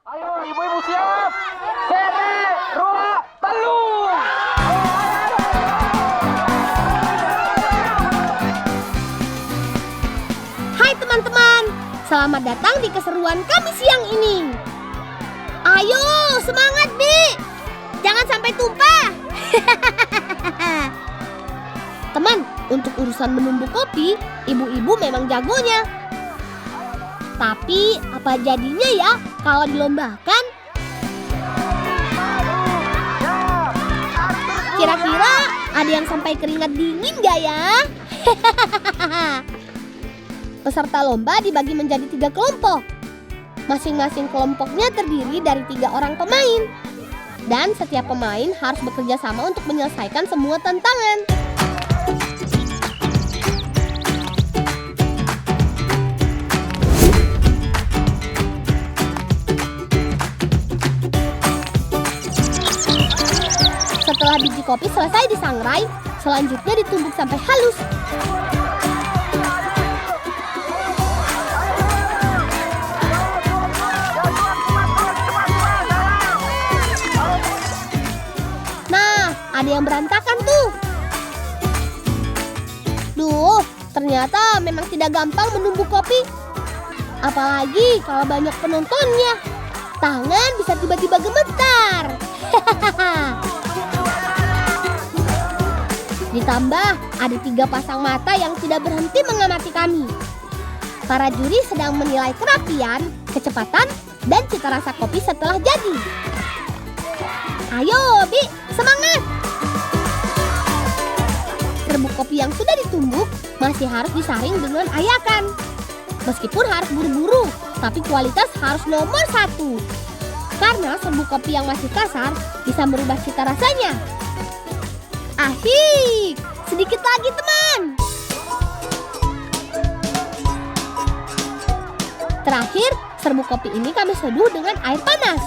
Ayo ibu-ibu siap. Sete, dua, telu. Hai teman-teman, selamat datang di keseruan kami siang ini. Ayo, semangat Bi, jangan sampai tumpah. Teman, untuk urusan menumbuk kopi, ibu-ibu memang jagonya. Tapi apa jadinya ya kalau dilombakan? Kira-kira ada yang sampai keringat dingin gak ya? Peserta lomba dibagi menjadi 3 kelompok. Masing-masing kelompoknya terdiri dari 3 orang pemain. Dan setiap pemain harus bekerja sama untuk menyelesaikan semua tantangan. Setelah biji kopi selesai disangrai, selanjutnya ditumbuk sampai halus. Nah, ada yang berantakan tuh. Duh, ternyata memang tidak gampang menumbuk kopi. Apalagi kalau banyak penontonnya. Tangan bisa tiba-tiba gemetar. Ditambah ada 3 pasang mata yang tidak berhenti mengamati kami. Para juri sedang menilai kerapian, kecepatan, dan cita rasa kopi setelah jadi. Ayo Bi, semangat! Serbuk kopi yang sudah ditumbuk masih harus disaring dengan ayakan. Meskipun harus buru-buru, tapi kualitas harus nomor 1. Karena serbuk kopi yang masih kasar bisa merubah cita rasanya. Asik, sedikit lagi teman. Terakhir, serbuk kopi ini kami seduh dengan air panas.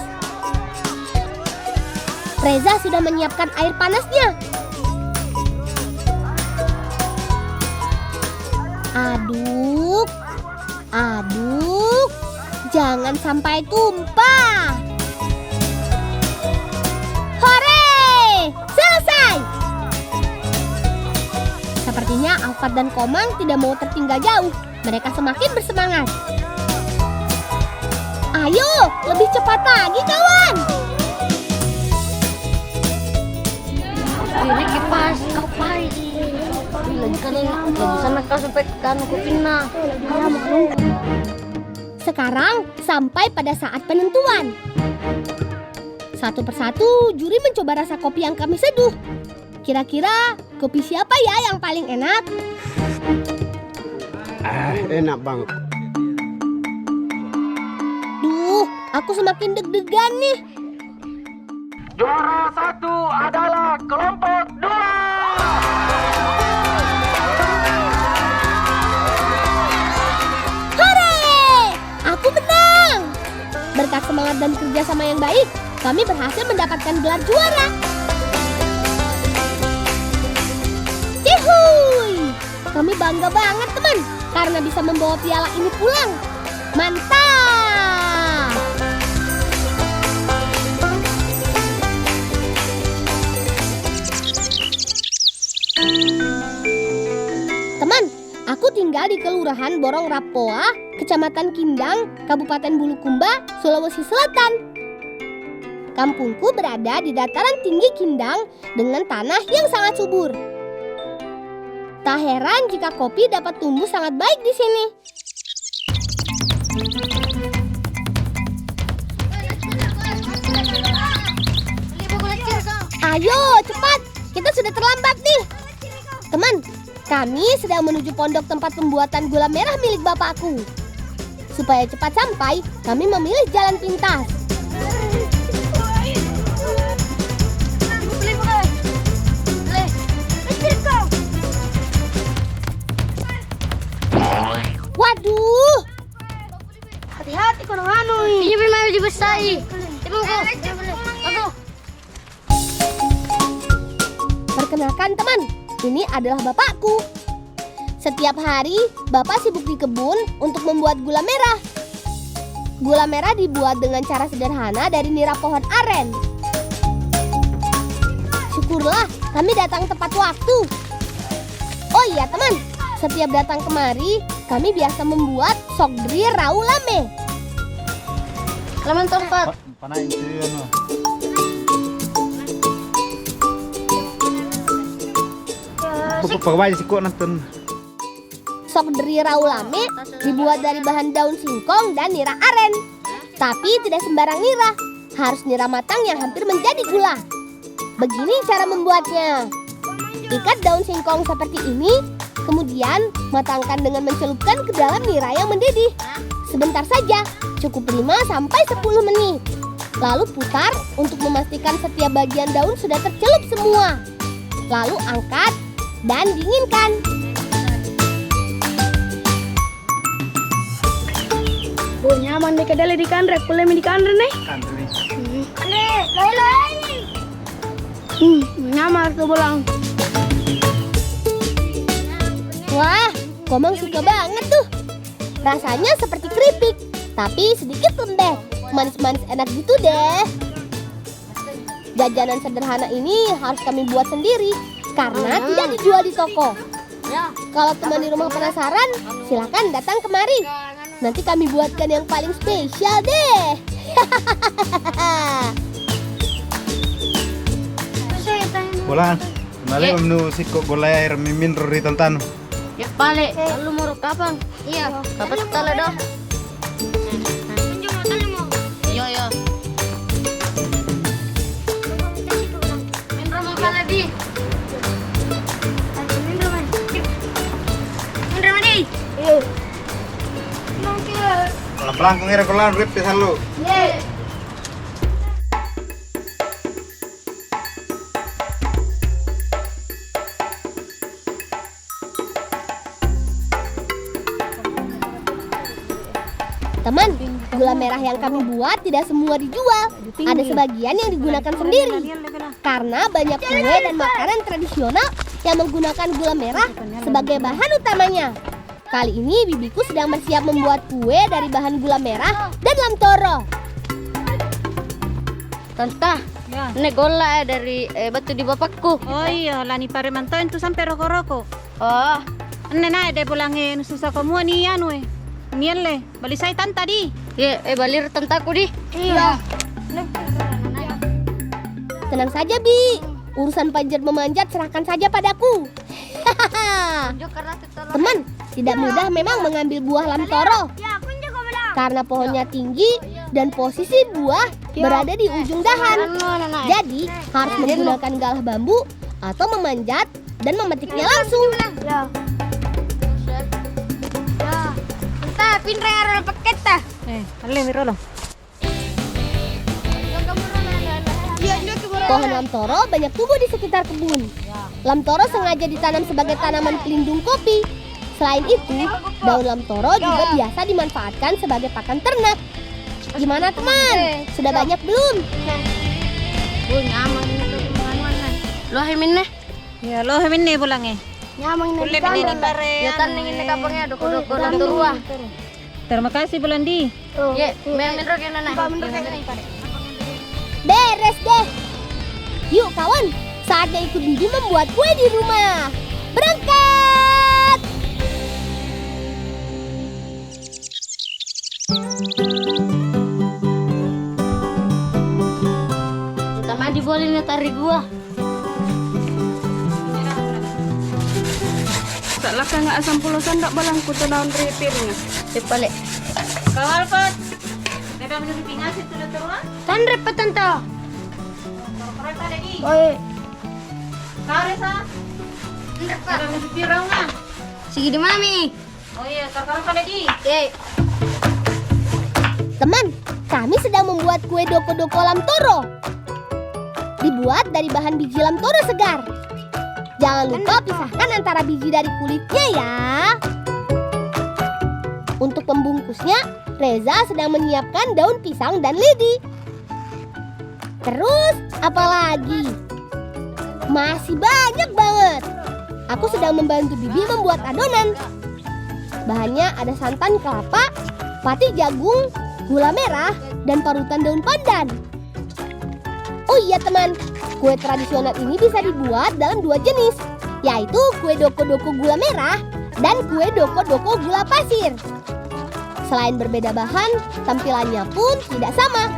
Reza sudah menyiapkan air panasnya. Aduk, aduk, jangan sampai tumpah. Hore, selesai. Sepertinya Alfat dan Komang tidak mau tertinggal jauh. Mereka semakin bersemangat. Ayo, lebih cepat lagi kawan. Ini kipas apa ini? Lagi kan nggak bisa nakal sampai kan kupina. Sekarang sampai pada saat penentuan. Satu persatu juri mencoba rasa kopi yang kami seduh. Kira-kira kopi siapa ya yang paling enak? Enak banget. Duh, aku semakin deg-degan nih. Juara 1 adalah kelompok 2. Hore! Aku menang! Berkat semangat dan kerjasama yang baik, kami berhasil mendapatkan gelar juara. Cihuy! Kami bangga banget teman, karena bisa membawa piala ini pulang. Mantap! Teman, aku tinggal di Kelurahan Borong Rapoa, Kecamatan Kindang, Kabupaten Bulukumba, Sulawesi Selatan. Kampungku berada di dataran tinggi Kindang dengan tanah yang sangat subur. Tak heran jika kopi dapat tumbuh sangat baik di sini. Ayo, cepat! Kita sudah terlambat nih. Teman, kami sedang menuju pondok tempat pembuatan gula merah milik bapakku. Supaya cepat sampai, kami memilih jalan pintas. Waduh! Hati-hati kau anu. Ini memang dibesar. Perkenalkan teman, ini adalah bapakku. Setiap hari, bapak sibuk di kebun untuk membuat gula merah. gula merah dibuat dengan cara sederhana dari nira pohon aren. Syukurlah kami datang tepat waktu. Oh iya teman, setiap datang kemari kami biasa membuat sokdri raulame. Laman tempat. Panain itu ano. Pagpapagaway si ko nantun. Sokdri raulame dibuat dari bahan daun singkong dan nira aren. Tapi tidak sembarang nira, harus nira matang yang hampir menjadi gula. Begini cara membuatnya. Ikat daun singkong seperti ini, kemudian matangkan dengan mencelupkan ke dalam nira yang mendidih. Sebentar saja, cukup 5-10 menit. Lalu putar untuk memastikan setiap bagian daun sudah tercelup semua. Lalu angkat dan dinginkan. Oh, nyaman deh kedele di kanre, pulai di kanre nih. Kanre, lai. Nyamar tuh bolang. Wah, Komang suka banget tuh. Rasanya seperti keripik, tapi sedikit lembek. Manis-manis enak gitu deh. Jajanan sederhana ini harus kami buat sendiri karena tidak dijual di toko. Kalau teman di rumah penasaran, silakan datang kemari. Nanti kami buatkan yang paling spesial deh. Bolan. Nale menu siko golay mimin ruri tantan. Ya balik. Lalu mau kapan? Iya. Kapan tala dah? Yo. Main rumah kala di. Main rumah di. Pelan-pelan kong ira kolan rip pisan lu. Teman, gula merah yang kami buat tidak semua dijual. Ada sebagian yang digunakan sendiri. Karena banyak kue dan makanan tradisional yang menggunakan gula merah sebagai bahan utamanya. Kali ini bibiku sedang bersiap membuat kue dari bahan gula merah dan lamtoro. Tante, ini gola dari batu di bapakku. Oh iya, lani pare mantoin tu sampai roko-roko. Oh, Ane na de pulangin susah kamu ni anu Niyan le, balisay tan tadi. ya balir tantaku di. Iya. Tenang saja, Bi. Urusan panjat memanjat serahkan saja padaku. Teman, tidak mudah memang mengambil buah lamtoro. Karena pohonnya tinggi dan posisi buah berada di ujung dahan. Jadi, harus menggunakan galah bambu atau memanjat dan memetiknya langsung. Pinre arah paket tah. Ale miro lo. Pohon lamtoro banyak tumbuh di sekitar kebun. Lamtoro sengaja ditanam sebagai tanaman pelindung kopi. Selain itu, daun lamtoro juga biasa dimanfaatkan sebagai pakan ternak. Gimana teman? Sudah banyak belum? Nyaman itu kemana-mana. Lo hemin nih. Ya lo hemin nih pulang Nyaman Boleh ini ini pare. Ya tan ini kapangnya doko-doko dan turua. Terima kasih Bulandi. Ya, main rok yang nana. Beres deh. Yuk kawan, saatnya ikut Bibi membuat kue di rumah. Berangkat! Kita mandi boleh nih tarik gua. Salah ka nga asam pulusan dak balang ko tanawon repairnya. Balik. Kawal pat. Nada menurut pingas itu dah teruan. Tan repet tante. Korek ada di. Oi. Kare sa. Nada menurut pirang na. Sige di mami. Oh iya, karkar ada di. Oke. Teman, kami sedang membuat kue doko-doko lamtoro. Dibuat dari bahan biji lamtoro segar. Jangan lupa pisahkan antara biji dari kulitnya ya. Untuk pembungkusnya, Reza sedang menyiapkan daun pisang dan lidi. Terus, apa lagi? Masih banyak banget. Aku sedang membantu Bibi membuat adonan. Bahannya ada santan kelapa, pati jagung, gula merah, dan parutan daun pandan. Oh iya teman, kue tradisional ini bisa dibuat dalam 2 jenis, yaitu kue doko-doko gula merah dan kue doko-doko gula pasir. Selain berbeda bahan, tampilannya pun tidak sama.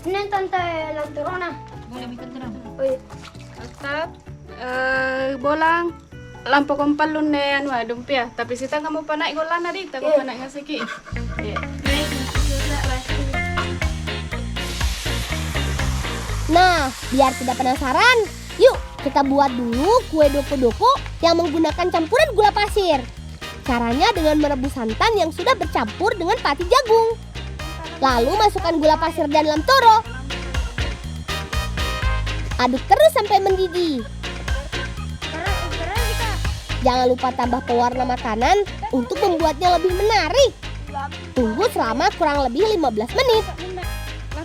Ini tante lanturona. Boleh ikut terang. Oh iya. Ustaz, bolang lampu kompalun ne anu dumpia, tapi sita kamu pa naik golan na dito, kamu pa naik ngasiki. Nah, biar tidak penasaran, yuk kita buat dulu kue doko-doko yang menggunakan campuran gula pasir. Caranya dengan merebus santan yang sudah bercampur dengan pati jagung. Lalu masukkan gula pasir dan lam toro. Aduk terus sampai mendidih. Jangan lupa tambah pewarna makanan untuk membuatnya lebih menarik. Tunggu selama kurang lebih 15 menit.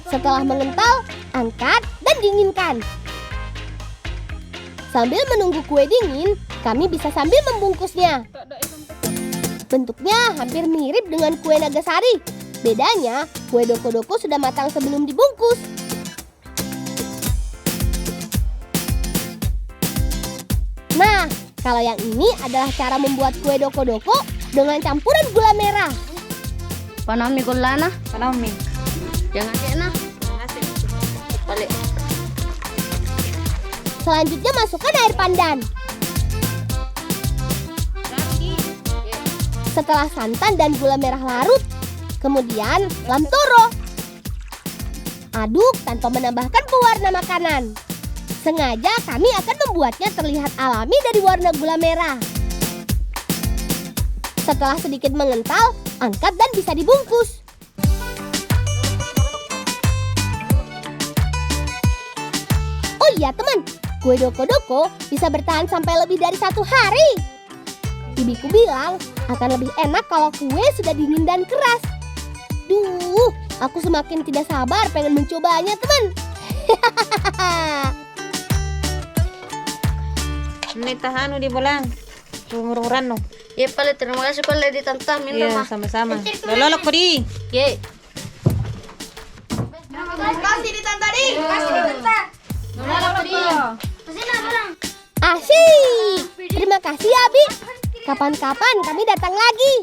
Setelah mengental, angkat dan dinginkan. Sambil menunggu kue dingin, kami bisa sambil membungkusnya. Bentuknya hampir mirip dengan kue Nagasari. Bedanya, kue doko-doko sudah matang sebelum dibungkus. Nah, kalau yang ini adalah cara membuat kue doko-doko dengan campuran gula merah. Panami gulana. Panami. Jangan kena. Balik. Selanjutnya masukkan air pandan. Setelah santan dan gula merah larut, kemudian lam toro. Aduk tanpa menambahkan pewarna makanan. Sengaja kami akan membuatnya terlihat alami dari warna gula merah. Setelah sedikit mengental, angkat dan bisa dibungkus. Oh iya teman, kue doko-doko bisa bertahan sampai lebih dari 1 hari. Bibiku bilang akan lebih enak kalau kue sudah dingin dan keras. Duh, aku semakin tidak sabar pengen mencobanya teman. Ini tahanu di bolang. Rumur-ruran no. Ya pale, terima kasih pale di tante min Iya, rumah. sama-sama. Lolok ko di. Ye. Asyik. Terima kasih ya, Abi. Kapan-kapan kami datang lagi.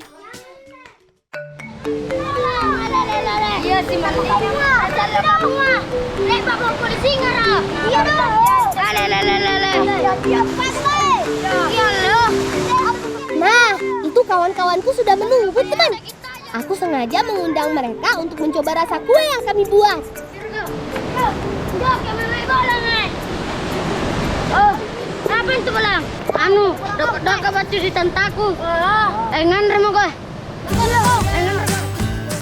Iya sih mana kamu? Ada kamu. Lepas mau polisi ngara. Iya dong. Lele. Iya loh. Nah, itu kawan-kawanku sudah menunggu, teman. Aku sengaja mengundang mereka untuk mencoba rasa kue yang kami buat. Enggak, kami bolang. Oh, apa itu bolang? Anu, dok batu di tantaku. Engan remo kok.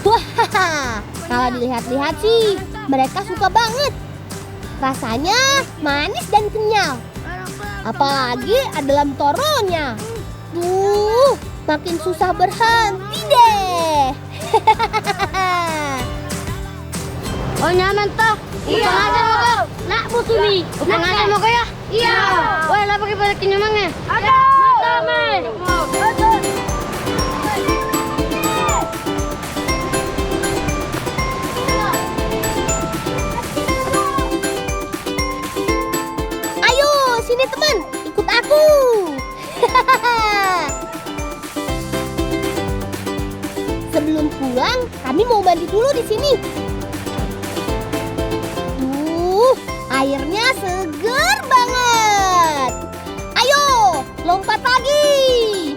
Wah, kalau dilihat-lihat sih, mereka suka banget. Rasanya manis dan kenyal. Apalagi ada lam toronya. Duh, makin susah berhenti deh. Oh nyaman toh? Iya. Aja mau kok. Nak busumi. Aja mau kok ya? Iya. Wah, lah pakai balik kenyamangnya. Ada. Mata Ayo, sini teman, ikut aku. Sebelum pulang, kami mau mandi dulu di sini. Airnya seger banget. Ayo, lompat lagi.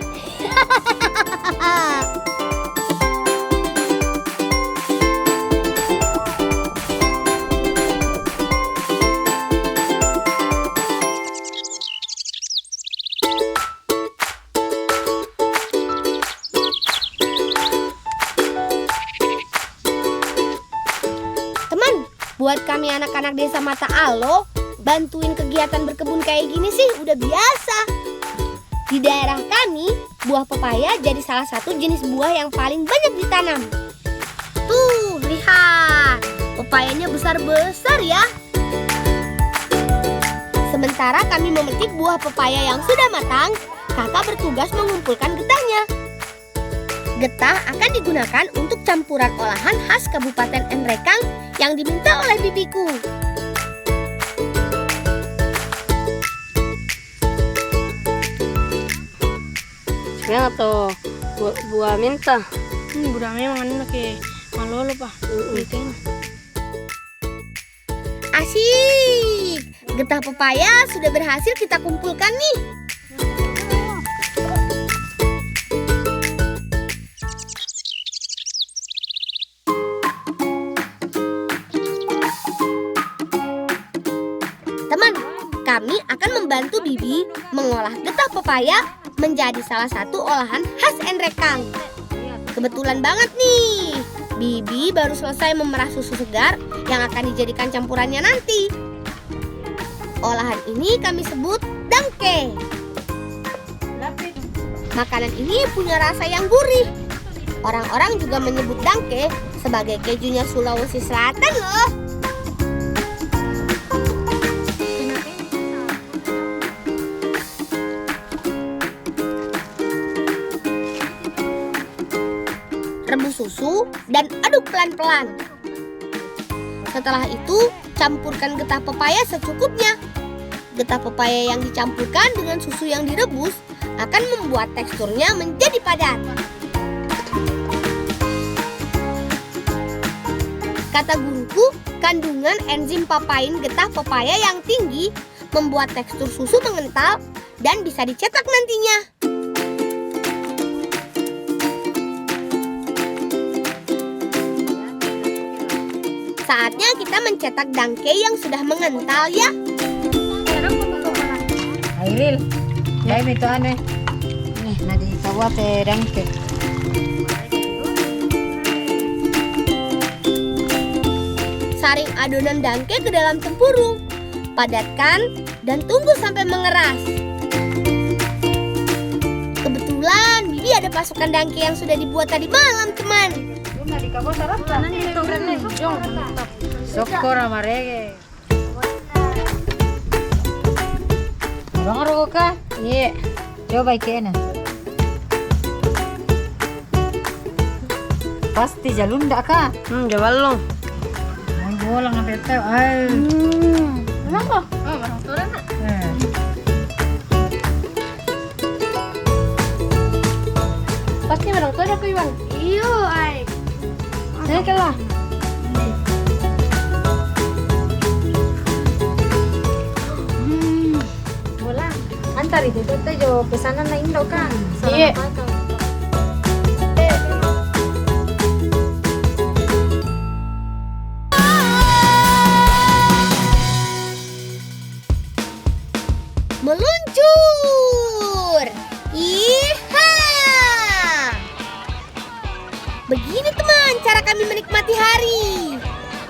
Buat kami anak-anak desa Mata Alo, bantuin kegiatan berkebun kayak gini sih udah biasa. Di daerah kami, buah pepaya jadi salah satu jenis buah yang paling banyak ditanam. Tuh, lihat. Pepayanya besar-besar ya. Sementara kami memetik buah pepaya yang sudah matang, kakak bertugas mengumpulkan getahnya. Getah akan digunakan untuk campuran olahan khas Kabupaten Nrekang yang diminta oleh bibiku. Sekarang atau buah minta. Ini budak memang anu ke malolo pa. Asyik! Getah pepaya sudah berhasil kita kumpulkan nih. Teman, kami akan membantu Bibi mengolah getah pepaya menjadi salah satu olahan khas Nrekang. Kebetulan banget nih, Bibi baru selesai memerah susu segar yang akan dijadikan campurannya nanti. Olahan ini kami sebut dangke. Makanan ini punya rasa yang gurih. Orang-orang juga menyebut dangke sebagai kejunya Sulawesi Selatan loh. Rebus susu dan aduk pelan-pelan. Setelah itu, campurkan getah pepaya secukupnya. Getah pepaya yang dicampurkan dengan susu yang direbus akan membuat teksturnya menjadi padat. Kata guruku, kandungan enzim papain getah pepaya yang tinggi membuat tekstur susu mengental dan bisa dicetak nantinya. Saatnya kita mencetak dangke yang sudah mengental ya. Airil, ya itu aneh. Nih, nadi kawa te dangke. Saring adonan dangke ke dalam tempurung. Padatkan dan tunggu sampai mengeras. Kebetulan Bibi ada pasukan dangke yang sudah dibuat tadi malam, teman. Sokor amarege. Orang rogo ka? Iya. Coba ikena. Pasti jalunda ka? Jawalong. Mau bolang apa itu? Ay. Kenapa? Oh, orang tua nak. Pasti orang tua aku Iwan. Iyo, ay. Saya kalah. Bolang. Antar itu tuh jo pesanan na Indo kan. Iya. Meluncur. Iha. Begini teman cara kami menikmati hari.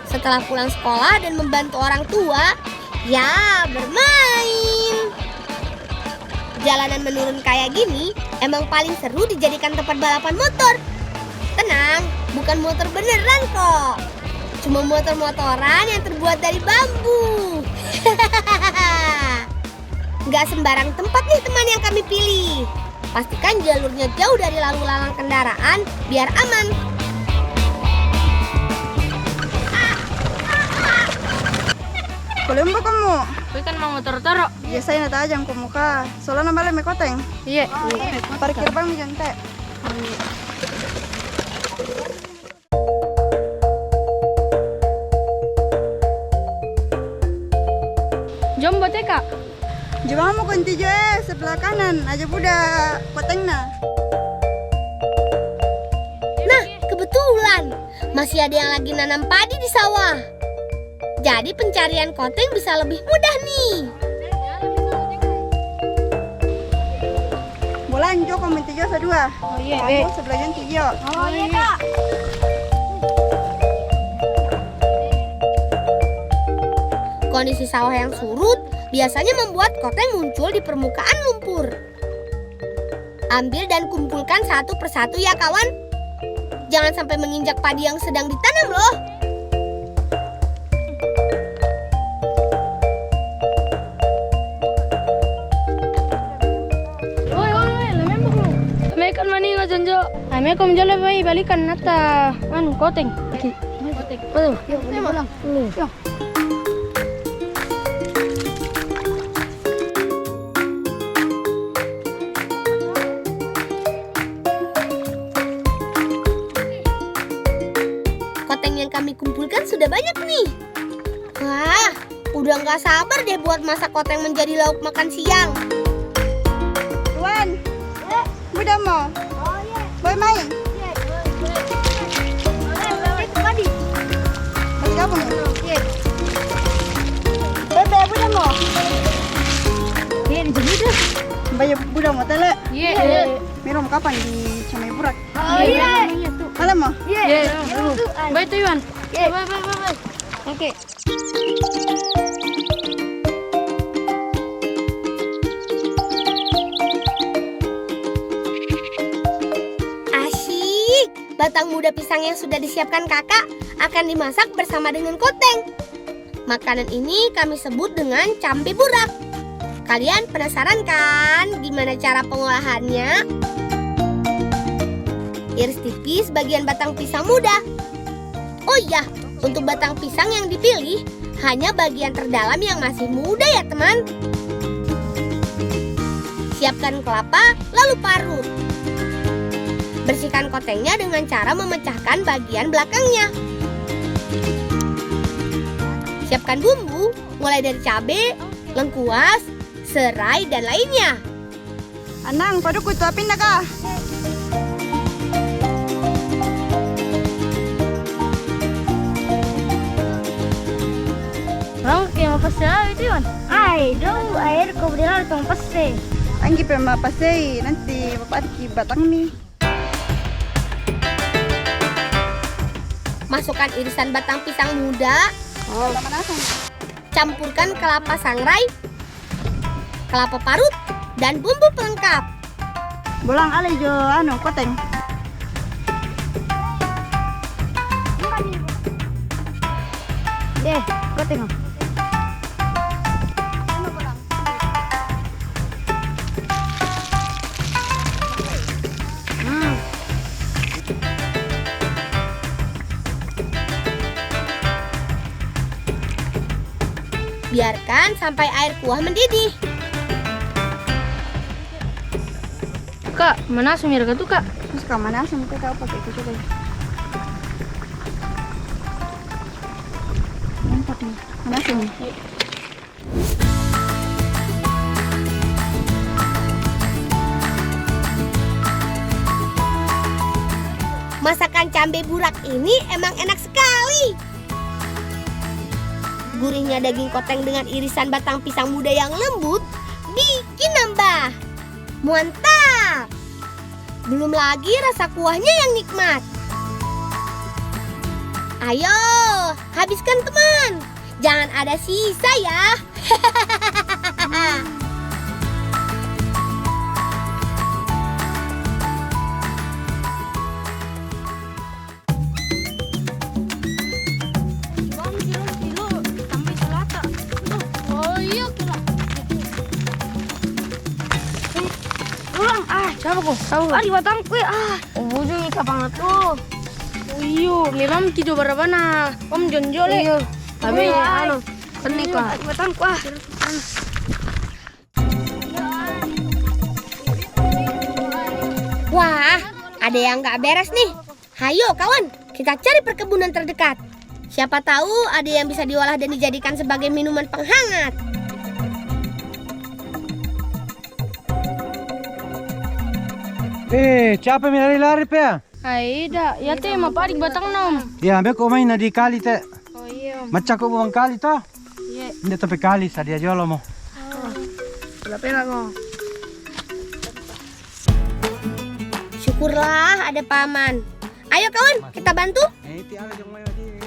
Setelah pulang sekolah dan membantu orang tua, ya bermain. Jalanan menurun kayak gini emang paling seru dijadikan tempat balapan motor. Tenang, bukan motor beneran kok. Cuma motor-motoran yang terbuat dari bambu. Nggak sembarang tempat nih teman yang kami pilih. Pastikan jalurnya jauh dari lalu lalang kendaraan biar aman. Kulimbo kamu. Kau kan mau motor-toro. Biasanya nata aja ke muka. Soalnya balik me koteng. Iya. Parkir bang mi jontek. Jom boteka. Jom mau kunti jo sebelah kanan. Aja budak kotengna. Nah, kebetulan masih ada yang lagi nanam padi di sawah. Jadi pencarian koteng bisa lebih mudah nih. Bolan jo komentar jo sedua. Oh iya, Kamu sebelahnya tiga. Oh iya, Kak. Kondisi sawah yang surut biasanya membuat koteng muncul di permukaan lumpur. Ambil dan kumpulkan satu persatu ya kawan. Jangan sampai menginjak padi yang sedang ditanam loh. Oi, lemembok lu. Mekan mani ngajonjo. Ame kom jole bai balikan nata anu koteng. Betul. Yuk, pulang. Yuk. Koteng yang kami kumpulkan sudah banyak nih. Wah, udah nggak sabar deh buat masak koteng menjadi lauk makan siang. Tuan, mudah mau? Boleh main? Bagi kamu nih? Bebe, mudah mau? Iya, dijemput dah. Bayar mudah mau tele? Iya. Minum kapan di Camai Burak? Iya. Kalian mau? Iya. Baik tuh Iwan. Bye. Oke. Asyik, batang muda pisang yang sudah disiapkan kakak akan dimasak bersama dengan koteng. Makanan ini kami sebut dengan cambe burak. Kalian penasaran kan gimana cara pengolahannya? Iris tipis bagian batang pisang muda. Oh iya, untuk batang pisang yang dipilih hanya bagian terdalam yang masih muda ya teman. Siapkan kelapa lalu parut. Bersihkan kotengnya dengan cara memecahkan bagian belakangnya. Siapkan bumbu mulai dari cabai, lengkuas, serai, dan lainnya. Anang, paduku tuapin na ka. Orang kayak apa sih itu Iwan? Ay, dong air kau berilah tong pasti. Anggi pa mapasay, nanti bapak ki batang mi. Masukkan irisan batang pisang muda. Manasan. Campurkan kelapa sangrai, kelapa parut, dan bumbu pelengkap. Bolang alay jo ano koteng. Deh, kau tengok. Biarkan sampai air kuah mendidih. Kak, mana sumir tuh Kak? Terus ka manasan ka kau pakai itu coba. Mantap nih. Manasan nih. Masakan cambe burak ini emang enak sekali. Gurihnya daging koteng dengan irisan batang pisang muda yang lembut bikin nambah. Mantap! Belum lagi rasa kuahnya yang nikmat. Ayo, habiskan teman. Jangan ada sisa ya. Siapa kok? Tahu? Di batangku ah. Oh, jadi kapan tuh? Oh iyo, memang kita berapa na? Om jonjol Iyo. Tapi anu, kenik lah. Di batangku ah. Wah, ada yang nggak beres nih. Hayo kawan, kita cari perkebunan terdekat. Siapa tahu ada yang bisa diolah dan dijadikan sebagai minuman penghangat. Capek lari-lari pe? Aida, ya teh maparik batang nom. Ya, ambil kau main di kali te. Oh iya. Macam kau buang kali toh? Iya. Ini tapi kali sadia jolo mo. Berapa kok? Syukurlah ada paman. Ayo kawan, kita bantu.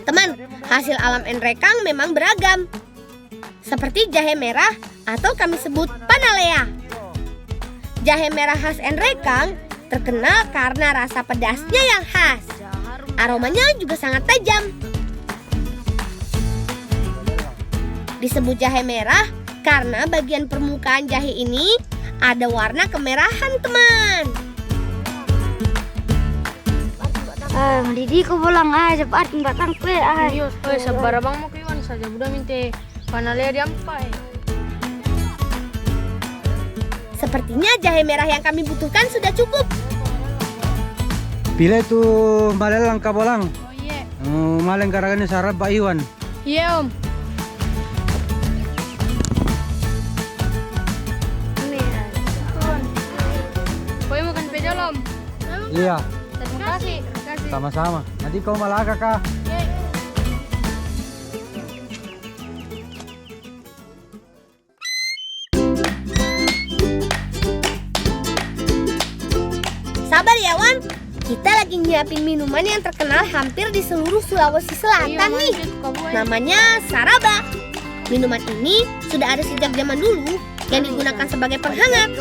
Teman, hasil alam Enrekang memang beragam. Seperti jahe merah atau kami sebut panalea. Jahe merah khas Enrekang terkenal karena rasa pedasnya yang khas. Aromanya juga sangat tajam. Disebut jahe merah karena bagian permukaan jahe ini ada warna kemerahan, teman. Didi ko bolang ay cepat batang pe ay. Iya, sabar abang mau kiwan saja udah minta panalnya diampai. Sepertinya jahe merah yang kami butuhkan sudah cukup. Pilih tu malelang ka bolang. Oh iya. Maleng karagane sarap Pak Iwan. Iya om. Kau makan pejol om. Iya, Terima kasih. sama-sama. Nanti kau malaga kah? Sabar ya Wan, kita lagi nyiapin minuman yang terkenal hampir di seluruh Sulawesi Selatan nih. Namanya Saraba. Minuman ini sudah ada sejak zaman dulu yang digunakan sebagai penghangat.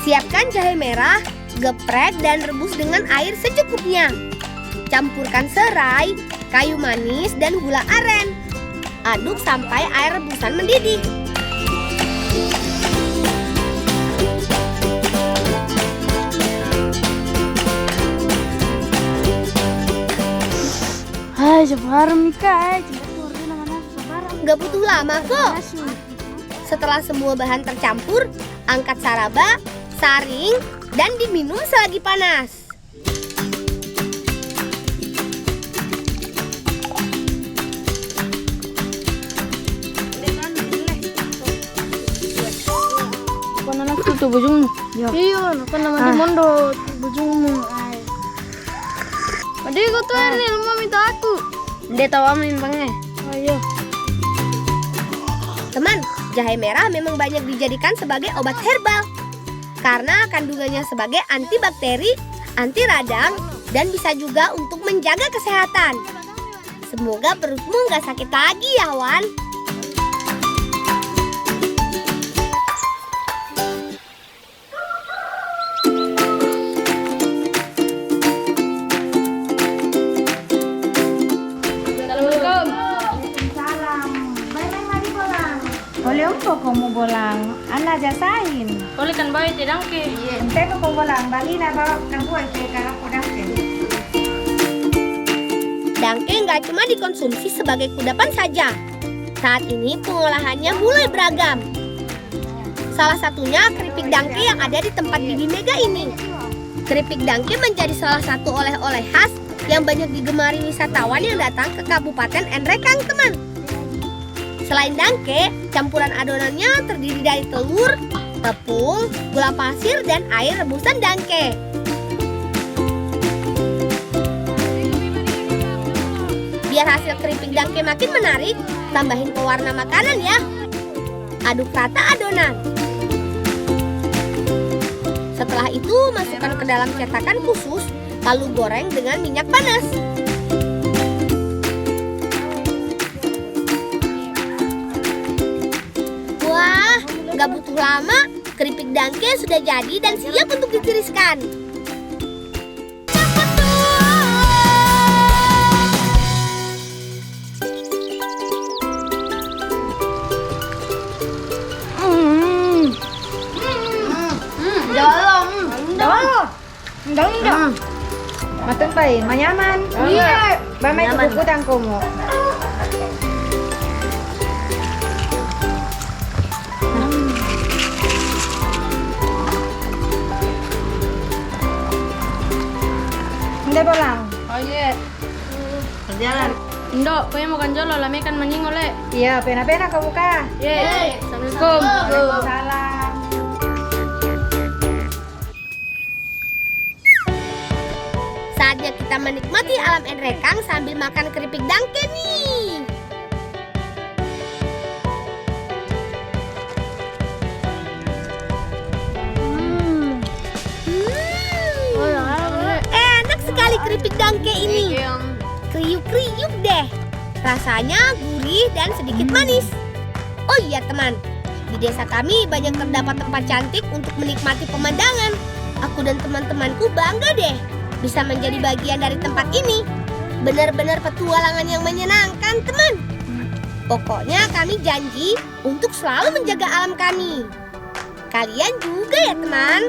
Siapkan jahe merah, geprek dan rebus dengan air secukupnya. Campurkan serai, kayu manis dan gula aren. Aduk sampai air rebusan mendidih. Hai, sabar Mika. Gak butuh lama kok. Setelah semua bahan tercampur, angkat saraba, saring, dan diminum selagi panas. Anak tuh bujung. Iya, kan nama di mondo bujungmu. Adik kau tuh ini mau minta aku. Dia tahu amin bangnya. Ayo. Teman, jahe merah memang banyak dijadikan sebagai obat herbal. Karena kandungannya sebagai antibakteri, anti radang, dan bisa juga untuk menjaga kesehatan. Semoga perutmu nggak sakit lagi ya, Wan. Oleh apa kamu bolang? Ana jasain. Boleh kan bayi tidak ke? Ente ko bolang bali na bawa kabuai ke kalau dangke. Dangke nggak cuma dikonsumsi sebagai kudapan saja. Saat ini pengolahannya mulai beragam. Salah satunya keripik dangke yang ada di tempat Bibi Mega ini. Keripik dangke menjadi salah satu oleh-oleh khas yang banyak digemari wisatawan yang datang ke Kabupaten Nrekang, teman. Selain dangke, campuran adonannya terdiri dari telur, tepung, gula pasir, dan air rebusan dangke. Biar hasil keripik dangke makin menarik, tambahin pewarna makanan ya. Aduk rata adonan. Setelah itu, masukkan ke dalam cetakan khusus, lalu goreng dengan minyak panas. Wah, nggak butuh lama, keripik dangke sudah jadi dan siap untuk ditiriskan. Matang bay, manyaman. Iya. Ba may tukutan ko mo. Hindi bolang. Oh iya. Berjalan. Indo, kau makan jolo, lami kan manying oleh. Iya, pena-pena ka buka. Yeay. Assalamualaikum. Waalaikumsalam. Saatnya kita menikmati alam Nrekang sambil makan keripik dangke nih. Enak sekali keripik dangke ini. Kriuk-kriuk deh. Rasanya gurih dan sedikit manis. Oh iya teman, di desa kami banyak terdapat tempat cantik untuk menikmati pemandangan. Aku dan teman-temanku bangga deh bisa menjadi bagian dari tempat ini. Benar-benar petualangan yang menyenangkan, teman. Pokoknya kami janji untuk selalu menjaga alam kami. Kalian juga ya, teman.